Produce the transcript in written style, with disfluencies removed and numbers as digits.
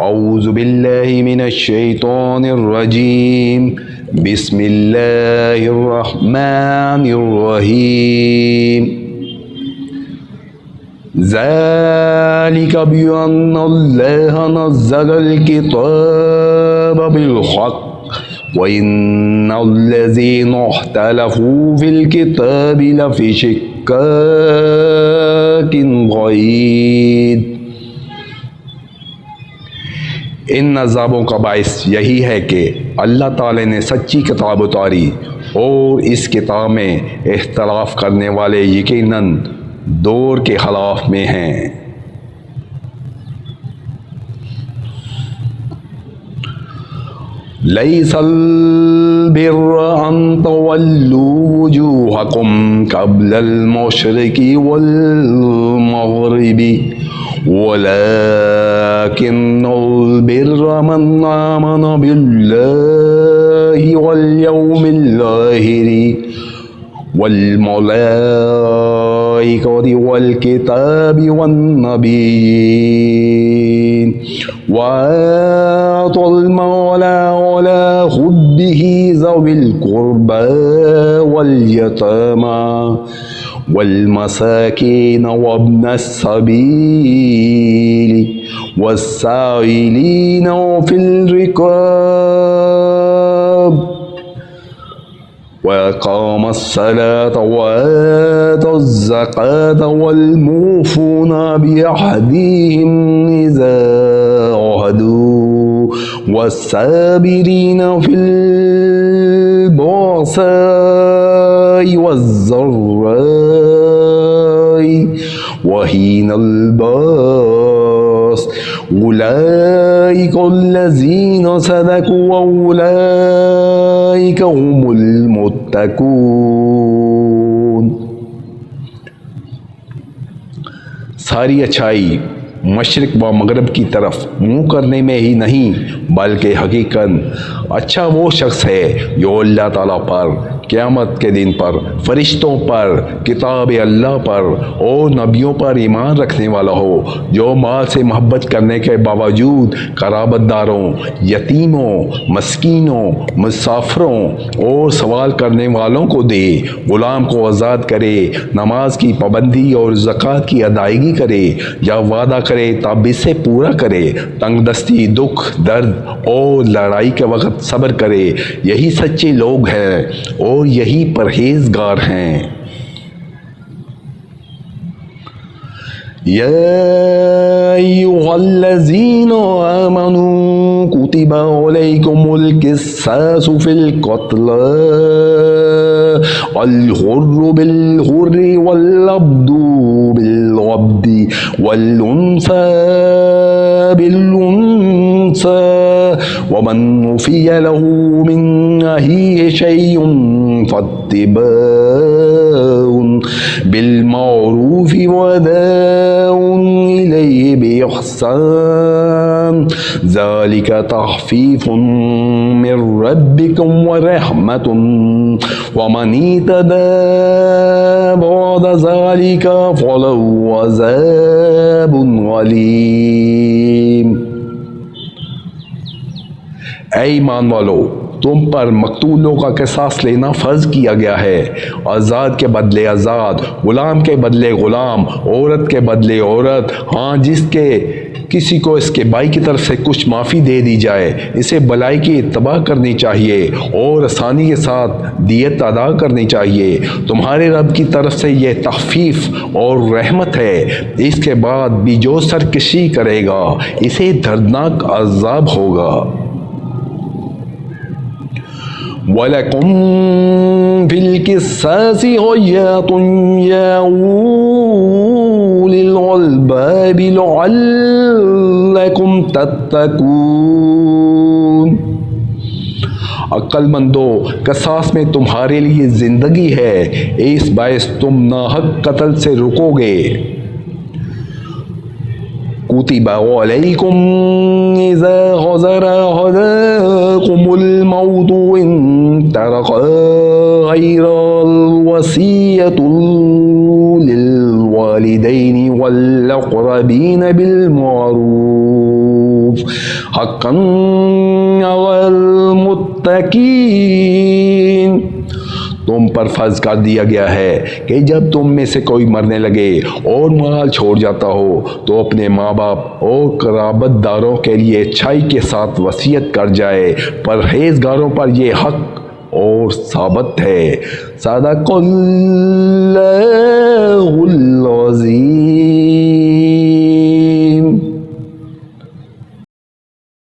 اعوذ باللہ من الشیطان الرجیم بسم اللہ الرحمن الرحیم ذالک بأن اللہ نزل الکتاب بالحق وَإِنَّ الَّذِينَ اخْتَلَفُوا فِي الْكِتَابِ لَفِي شِقَّاقٍ بَعِيدٍ۔ ان عذابوں کا باعث یہی ہے کہ اللہ تعالی نے سچی کتاب اتاری اور اس کتاب میں اختلاف کرنے والے یقیناً دور کے خلاف میں ہیں۔ لَيْسَ الْبِرَّ أَن تُوَلُّوا وُجُوهَكُمْ قِبَلَ الْمَشْرِقِ وَالْمَغْرِبِ وَلَكِنَّ الْبِرَّ مَنْ آمَنَ بِاللَّهِ وَالْيَوْمِ الْآخِرِ وَالْمَلَائِكَةِ وَالْكِتَابِ وَالنَّبِيِّينَ وَآتَى الْمَالَ عَلَى حُبِّهِ ذَوِي الْقُرْبَى وَالْيَتَامَى وَالْمَسَاكِينَ وَابْنَ السَّبِيلِ وَالسَّائِلِينَ وَفِي الرِّقَابِ وَأَقَامَ الصَّلَاةَ وَآتَى الزَّكَاةَ وَالْمُوفُونَ بِعَهْدِهِمْ إِذَا عَاهَدُوا وَالصَّابِرِينَ فِي الْبَأْسَاءِ وَالضَّرَّاءِ وَحِينَ الْبَأْسِ أُولَئِكَ الَّذِينَ صَدَقُوا وَأُولَئِكَ هُمُ المتقون۔ ساری اچھائی مشرق و مغرب کی طرف منہ کرنے میں ہی نہیں بلکہ حقیقت اچھا وہ شخص ہے جو اللہ تعالیٰ پر، قیامت کے دن پر، فرشتوں پر، کتاب اللہ پر اور نبیوں پر ایمان رکھنے والا ہو، جو مال سے محبت کرنے کے باوجود قرابت داروں، یتیموں، مسکینوں، مسافروں اور سوال کرنے والوں کو دے، غلام کو آزاد کرے، نماز کی پابندی اور زکوٰۃ کی ادائیگی کرے، یا وعدہ کرے تب اسے پورا کرے، تنگ دستی، دکھ، درد اور لڑائی کے وقت صبر کرے، یہی سچے لوگ ہیں اور یہی پرہیزگار ہیں۔ یا ایھا الذین آمنوا کتب علیکم القصاص فی القتلی الحر بالحر والعبد بالعبد والانثى بالانثى ومن عفی له من اخیہ شیء فاتباع بالمعروف واداء الیہ بإحسان ذلک تخفیف من ربکم ورحمۃ ومن اعتدی بعد ذلک فلہ عذاب علیم۔ اے ایمان والو، تم پر مقتولوں کا قصاص لینا فرض کیا گیا ہے، آزاد کے بدلے آزاد، غلام کے بدلے غلام، عورت کے بدلے عورت، ہاں جس کے کسی کو اس کے بھائی کی طرف سے کچھ معافی دے دی جائے، اسے بلائی کی اتباع کرنی چاہیے اور آسانی کے ساتھ دیت ادا کرنی چاہیے۔ تمہارے رب کی طرف سے یہ تخفیف اور رحمت ہے۔ اس کے بعد بھی جو سرکشی کرے گا اسے دردناک عذاب ہوگا۔ وَلَكُمْ فِي الْقِصَاصِ حَيَاةٌ يَا أُولِي الْأَلْبَابِ لَعَلَّكُمْ تَتَّقُونَ۔ عقل مندو، قصاص میں تمہارے لیے زندگی ہے، اس باعث تم ناحق قتل سے رکو گے۔ کتب علیکم اذا حضر احدکم الموت ان ترک غیر الوصیۃ للوالدین والاقربین بالمعروف حقا والمتقین، تم پر فرض کر دیا گیا ہے کہ جب تم میں سے کوئی مرنے لگے اور مال چھوڑ جاتا ہو تو اپنے ماں باپ اور قرابت داروں کے لیے اچھائی کے ساتھ وصیت کر جائے، پرہیزگاروں پر یہ حق اور ثابت ہے۔ صدق اللہ العظیم۔